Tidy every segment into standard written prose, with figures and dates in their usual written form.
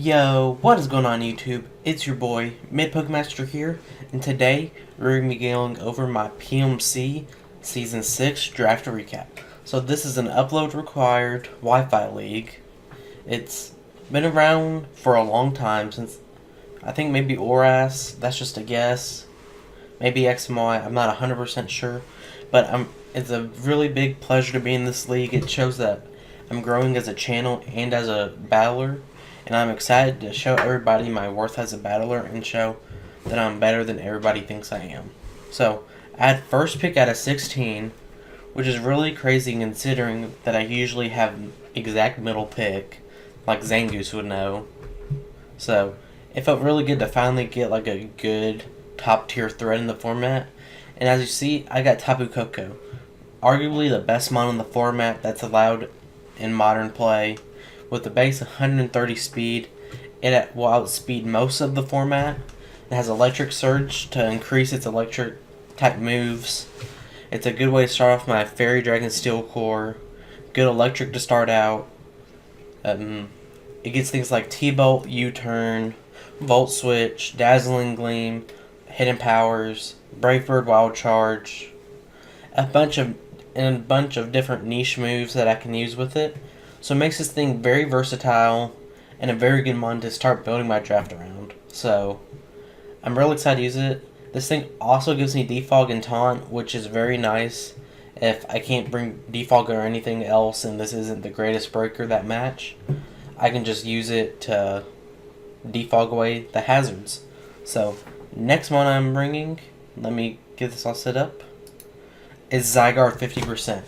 Yo, what is going on YouTube? It's your boy, MidPokeMaster here, and today we're going to be going over my PMC Season 6 Draft Recap. So this is an upload required Wi-Fi league. It's been around for a long time, since I think maybe ORAS, that's just a guess. Maybe XMY, I'm not 100% sure. But it's a really big pleasure to be in this league. It shows that I'm growing as a channel and as a battler. And I'm excited to show everybody my worth as a battler and show that I'm better than everybody thinks I am. So, I had first pick out of 16, which is really crazy considering that I usually have exact middle pick, like Zangoose would know. So, it felt really good to finally get like a good top tier threat in the format. And as you see, I got Tapu Koko, arguably the best mon in the format that's allowed in modern play. With the base 130 speed, it will outspeed most of the format. It has Electric Surge to increase its electric type moves. It's a good way to start off my Fairy Dragon Steel Core. Good electric to start out. It gets things like T-Bolt, U-Turn, Volt Switch, Dazzling Gleam, Hidden Powers, Brave Bird Wild Charge, a bunch of different niche moves that I can use with it. So it makes this thing very versatile and a very good mon to start building my draft around. So I'm really excited to use it. This thing also gives me Defog and Taunt, which is very nice if I can't bring Defog or anything else and this isn't the greatest breaker that match. I can just use it to defog away the hazards. So next one I'm bringing, let me get this all set up, is Zygarde 50%.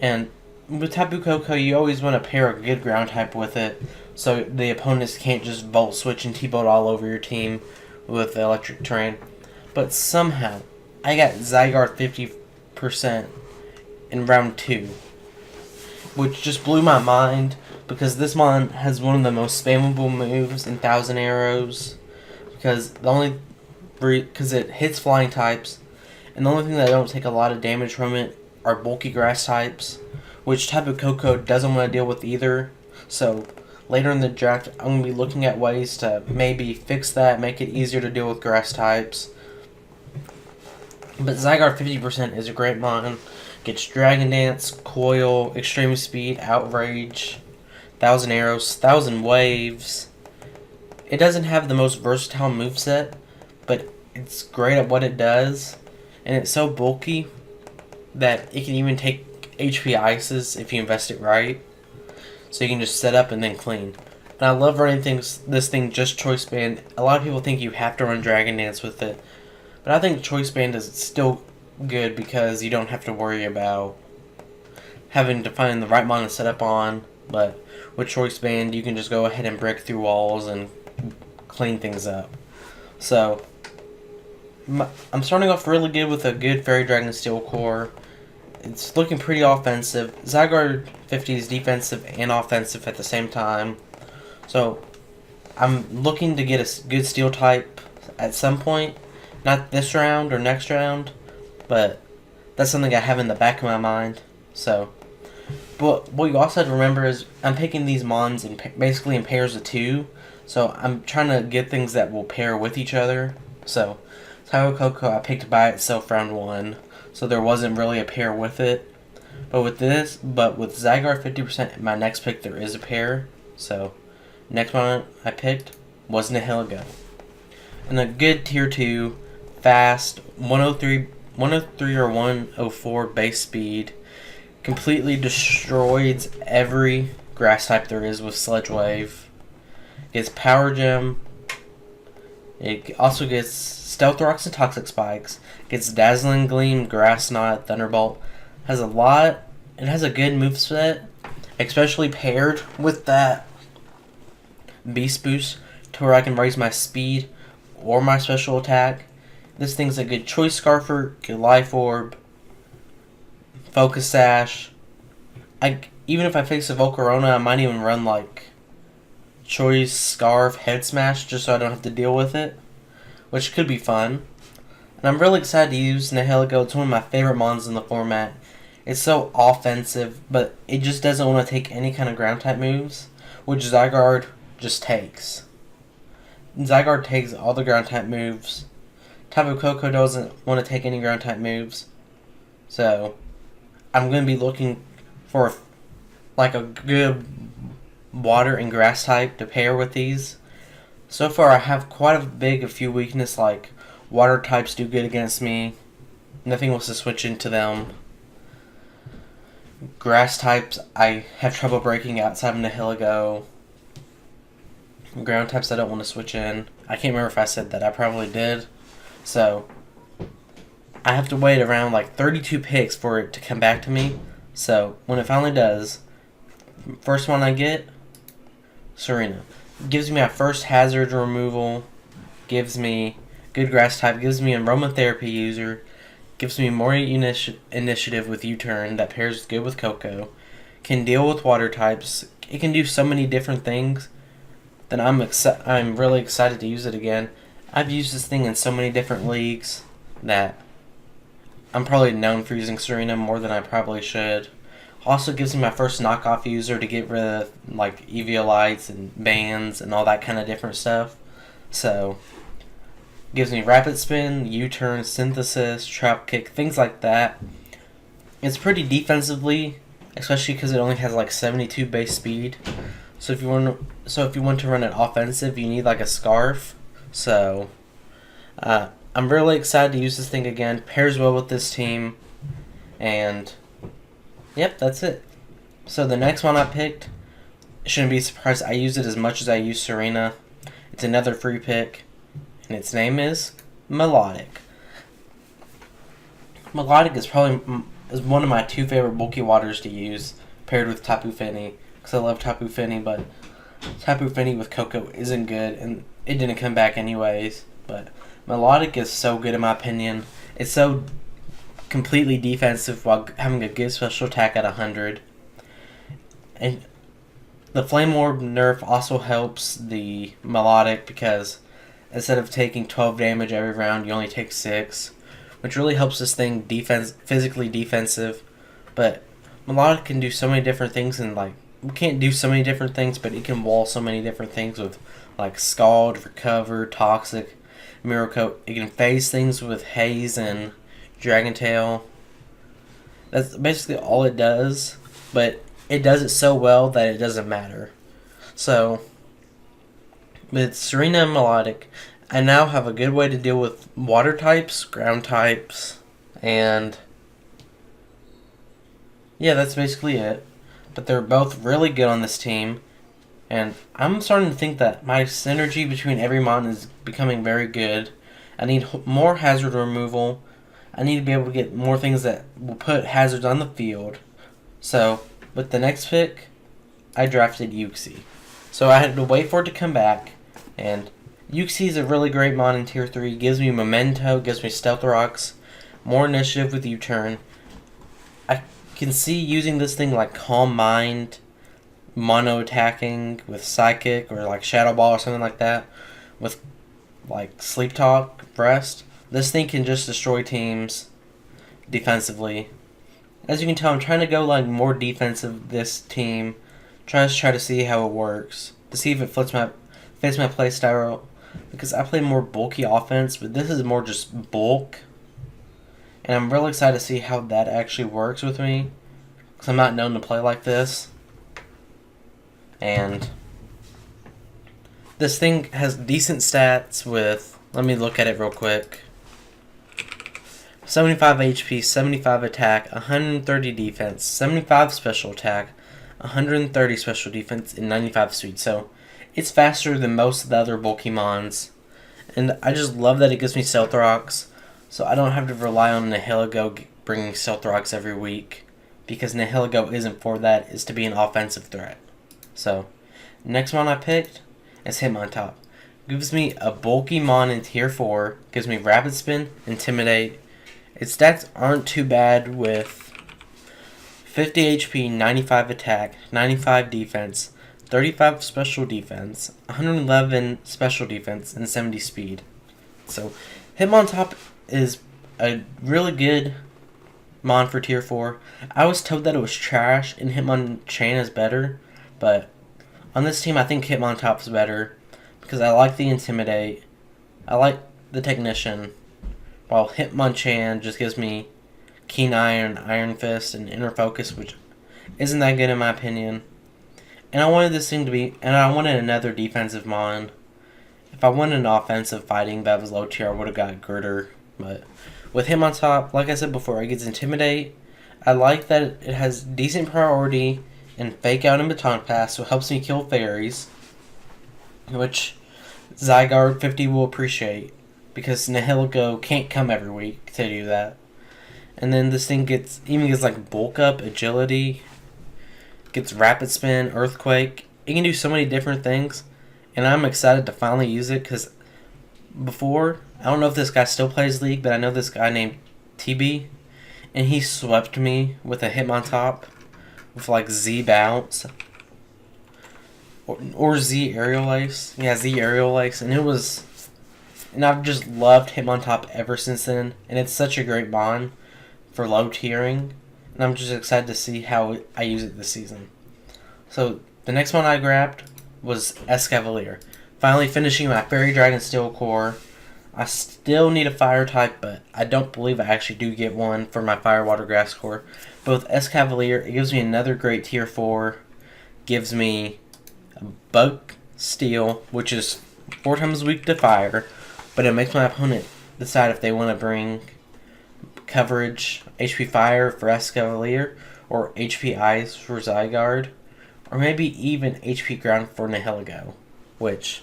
And with Tapu Koko, you always want to pair a good ground type with it, so the opponents can't just Volt Switch and T-Bolt all over your team with the electric terrain. But somehow, I got Zygarde 50% in round 2, which just blew my mind, because this mon has one of the most spammable moves in Thousand Arrows, because it hits flying types, and the only thing that don't take a lot of damage from it are bulky grass types, which Tapu Koko doesn't want to deal with either. So later in the draft, I'm going to be looking at ways to maybe fix that, make it easier to deal with grass types. But Zygarde 50% is a great mon. Gets Dragon Dance, Coil, Extreme Speed, Outrage, Thousand Arrows, Thousand Waves. It doesn't have the most versatile moveset, but it's great at what it does. And it's so bulky that it can even take HP Ices if you invest it right. So you can just set up and then clean. And I love running this thing just Choice Band. A lot of people think you have to run Dragon Dance with it, but I think Choice Band is still good because you don't have to worry about having to find the right mon to set up on. But with Choice Band, you can just go ahead and break through walls and clean things up. So I'm starting off really good with a good Fairy Dragon Steel Core. It's looking pretty offensive. Zygarde 50 is defensive and offensive at the same time. So I'm looking to get a good steel type at some point. Not this round or next round, but that's something I have in the back of my mind. So, but what you also have to remember is I'm picking these mons basically in pairs of 2. So I'm trying to get things that will pair with each other. So Tapu Koko I picked by itself round 1. So there wasn't really a pair with it. But with Zygarde 50%, my next pick there is a pair. So next one I picked was Nihilego. And a good tier 2, fast, 103 or 104 base speed. Completely destroys every grass type there is with Sledge Wave. Gets Power Gem. It also gets Stealth Rocks and Toxic Spikes. Gets Dazzling Gleam, Grass Knot, Thunderbolt. It has a good moveset, especially paired with that Beast Boost to where I can raise my speed or my special attack. This thing's a good Choice Scarfer, good Life Orb, Focus Sash. Even if I face a Volcarona, I might even run like Choice Scarf, Head Smash, just so I don't have to deal with it, which could be fun. And I'm really excited to use Nihilego. It's one of my favorite mons in the format. It's so offensive, but it just doesn't want to take any kind of ground type moves, which Zygarde just takes. Zygarde takes all the ground type moves. Tapu Koko doesn't want to take any ground type moves. So I'm going to be looking for like a good water and grass type to pair with these. So far I have quite a few weakness, like water types do good against me. Nothing wants to switch into them. Grass types I have trouble breaking outside of Nihilego. Ground types I don't want to switch in. I can't remember if I said that. I probably did. So I have to wait around like 32 picks for it to come back to me. So when it finally does, first one I get, Serena. Gives me my first hazard removal. Gives me good grass type. Gives me aromatherapy user. Gives me more initiative with U-turn that pairs good with Koko. Can deal with water types. It can do so many different things. Then I'm really excited to use it again. I've used this thing in so many different leagues that I'm probably known for using Serena more than I probably should. Also gives me my first knockoff user to get rid of like Eviolites and bans and all that kind of different stuff. So gives me rapid spin, U-turn, synthesis, trap kick, things like that. It's pretty defensively, especially because it only has like 72 base speed. So if you want to run it offensive, you need like a scarf. So I'm really excited to use this thing again. Pairs well with this team, and yep, that's it. So the next one I picked, shouldn't be surprised. I use it as much as I use Serena. It's another free pick, and its name is Melodic. Melodic is one of my two favorite bulky waters to use, paired with Tapu Fini, because I love Tapu Fini, but Tapu Fini with Koko isn't good, and it didn't come back anyways. But Melodic is so good in my opinion. It's so completely defensive while having a good special attack at 100. And the Flame Orb nerf also helps the Melodic because instead of taking 12 damage every round, you only take 6, which really helps this thing physically defensive. But Melodic can do so many different things, and like we can't do so many different things, but it can wall so many different things with like Scald, Recover, Toxic, Mirror Coat. It can phase things with Haze and Dragon Tail. That's basically all it does, but it does it so well that it doesn't matter. So with Serena and Melodic, I now have a good way to deal with water types, ground types, and yeah, that's basically it. But they're both really good on this team, and I'm starting to think that my synergy between every mon is becoming very good. I need more hazard removal. I need to be able to get more things that will put hazards on the field. So with the next pick, I drafted Uxie. So I had to wait for it to come back, and Uxie is a really great mon in Tier 3. Gives me Memento, gives me Stealth Rocks, more initiative with U-turn. I can see using this thing like Calm Mind, mono attacking with Psychic or like Shadow Ball or something like that, with like Sleep Talk, Rest. This thing can just destroy teams defensively. As you can tell, I'm trying to go like more defensive this team. Try to see how it works, to see if it fits my play style, because I play more bulky offense, but this is more just bulk. And I'm really excited to see how that actually works with me, because I'm not known to play like this. And this thing has decent stats with, let me look at it real quick. 75 HP, 75 attack, 130 defense, 75 special attack, 130 special defense, and 95 speed. So it's faster than most of the other bulky mons. And I just love that it gives me Stealth Rocks, so I don't have to rely on Nihilego bringing Stealth Rocks every week, because Nihilego isn't for that, it's to be an offensive threat. So, next mon I picked is Hitmontop. Gives me a bulky mon in Tier 4, gives me Rapid Spin, Intimidate. Its stats aren't too bad with 50 HP, 95 attack, 95 defense, 35 special defense, 111 special defense, and 70 speed. So, Hitmontop is a really good mon for Tier 4. I was told that it was trash and Hitmonchan is better, but on this team I think Hitmontop's better, because I like the Intimidate. I like the Technician, while Hitmonchan just gives me Keen Iron, Iron Fist, and Inner Focus, which isn't that good in my opinion. And I wanted this thing to be, and I wanted another defensive Mon. If I wanted an offensive fighting that was low tier, I would have got Girder. But with him on top, like I said before, it gets Intimidate. I like that it has decent priority and Fake Out and Baton Pass, so it helps me kill fairies, which Zygarde 50 will appreciate, because Nihilego can't come every week to do that. And then this thing gets like Bulk Up, Agility, gets Rapid Spin, Earthquake. It can do so many different things, and I'm excited to finally use it, because before, I don't know if this guy still plays League, but I know this guy named TB, and he swept me with a Hitmontop with like Z Bounce or Z Aerial Ace. Yeah, Z Aerial Ace, and I've just loved Hitmontop ever since then, and it's such a great bond for low tiering, and I'm just excited to see how I use it this season. So the next one I grabbed was Escavalier. Finally finishing my Fairy Dragon Steel Core. I still need a Fire type, but I don't believe I actually do get one for my Fire Water Grass Core. But with Escavalier, it gives me another great tier 4. Gives me a Bug Steel, which is 4 times weak to fire, but it makes my opponent decide if they want to bring coverage HP Fire for Escavalier, or HP Ice for Zygarde, or maybe even HP Ground for Nihilego, which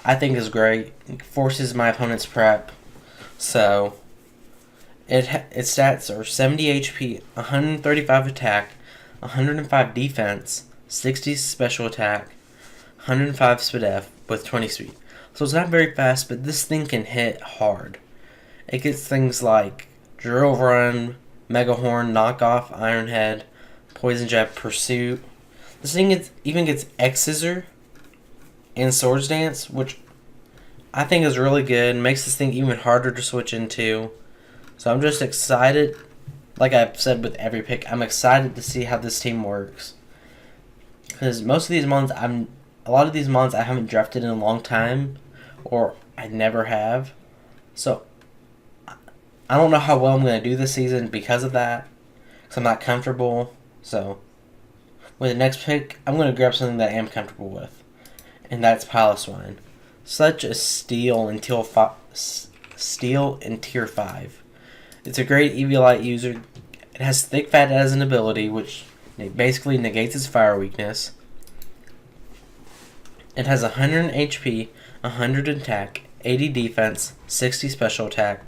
I think is great. It forces my opponent's prep. So its stats are 70 HP, 135 attack, 105 defense, 60 special attack, 105 SPDF with 20 speed. So it's not very fast, but this thing can hit hard. It gets things like Drill Run, Mega Horn, Knockoff, Iron Head, Poison Jab, Pursuit. This thing even gets X-Scissor and Swords Dance, which I think is really good. Makes this thing even harder to switch into. So I'm just excited. Like I've said with every pick, I'm excited to see how this team works. Because most of these mons, a lot of these mons I haven't drafted in a long time, or I never have. So I don't know how well I'm going to do this season because of that. Because I'm not comfortable. So with the next pick, I'm going to grab something that I am comfortable with. And that's Piloswine. Such a steal in tier 5. It's a great Eviolite user. It has Thick Fat as an ability, which basically negates its fire weakness. It has 100 HP, 100 attack, 80 defense, 60 special attack,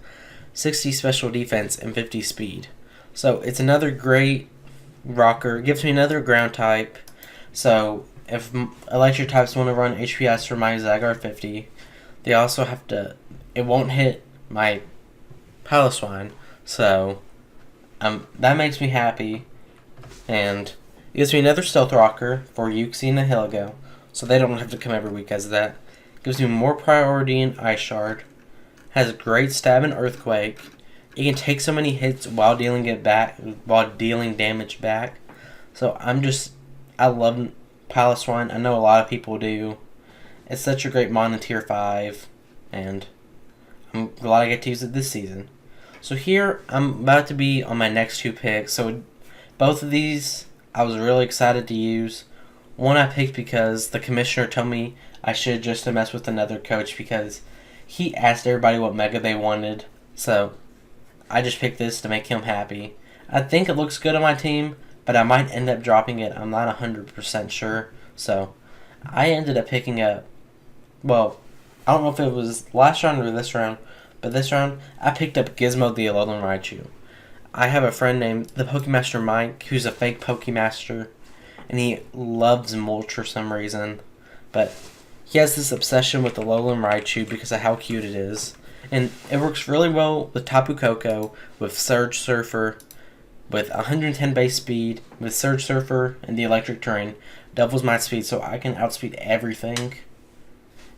60 special defense, and 50 speed. So it's another great rocker. It gives me another ground type. So if electric types want to run HPS for my Zygarde 50, they also have to. It won't hit my Piloswine, so that makes me happy. And it gives me another Stealth Rocker for Uxie and Nihilego, so they don't have to come every week as that. It gives me more priority in Ice Shard. Has great stab and Earthquake. It can take so many hits while dealing damage back. So I love Piloswine. I know a lot of people do. It's such a great mon in tier 5, and I'm glad I get to use it this season. So here, I'm about to be on my next 2 picks. So both of these, I was really excited to use. One I picked because the commissioner told me I should just mess with another coach because he asked everybody what mega they wanted. So I just picked this to make him happy. I think it looks good on my team, but I might end up dropping it. I'm not 100% sure. So I ended up picking up, well, I don't know if it was last round or this round, but this round I picked up Gizmo the Alolan Raichu. I have a friend named the PokeMaster Mike, who's a fake PokeMaster, and he loves Mulch for some reason. But he has this obsession with the Alolan Raichu because of how cute it is. And it works really well with Tapu Koko, with Surge Surfer, with 110 base speed, with Surge Surfer and the electric terrain. Doubles my speed so I can outspeed everything.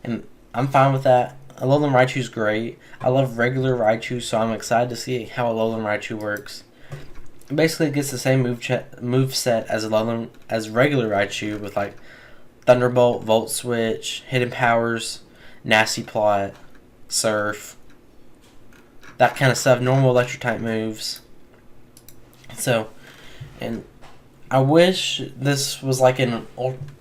And I'm fine with that. Alolan Raichu's great. I love regular Raichu, so I'm excited to see how Alolan Raichu works. Basically, it gets the same move set as regular Raichu with like Thunderbolt, Volt Switch, Hidden Powers, Nasty Plot, Surf, that kind of stuff, normal electric type moves. So, and I wish this was like in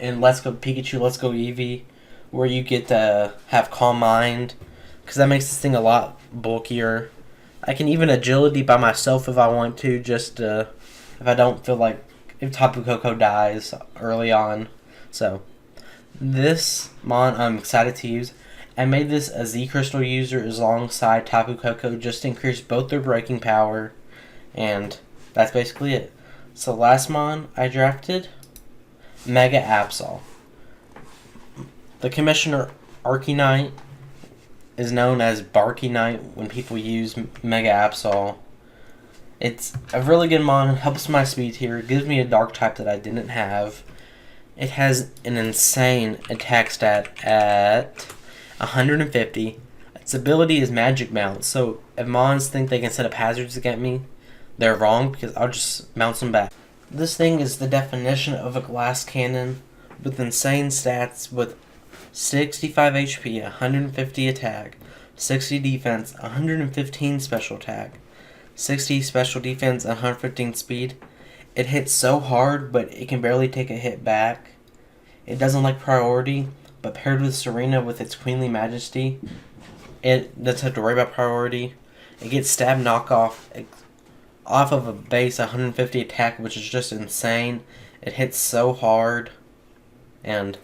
Let's Go Pikachu, Let's Go Eevee, where you get to have Calm Mind, because that makes this thing a lot bulkier. I can even agility by myself if I want to, just if I don't feel like, if Tapu Koko dies early on. So, this Mon I'm excited to use. I made this a Z Crystal user alongside Tapu Koko just to increase both their breaking power, and that's basically it. So last Mon I drafted, Mega Absol. The Commissioner Arcanine is known as Barkinite when people use Mega Absol. It's a really good Mon, helps my speed tier, gives me a dark type that I didn't have. It has an insane attack stat at 150. Its ability is Magic Bounce, so if Mons think they can set up hazards against me, they're wrong because I'll just bounce them back. This thing is the definition of a glass cannon with insane stats with 65 HP, 150 attack, 60 defense, 115 special attack, 60 special defense, 115 speed. It hits so hard, but it can barely take a hit back. It doesn't like priority, but paired with Serena with its queenly majesty, it doesn't have to worry about priority. It gets stab knockoff off of a base 150 attack, which is just insane. It hits so hard, and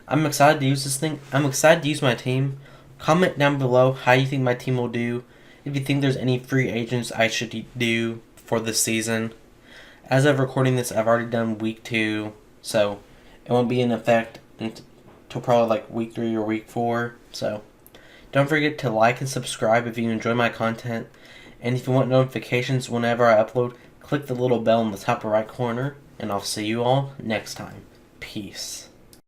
I'm excited to use this thing. I'm excited to use my team. Comment down below how you think my team will do. If you think there's any free agents I should do for this season. As of recording this, I've already done week 2, so it won't be in effect until probably like week 3 or week 4. So don't forget to like and subscribe if you enjoy my content. And if you want notifications whenever I upload, click the little bell in the top right corner. And I'll see you all next time. Peace.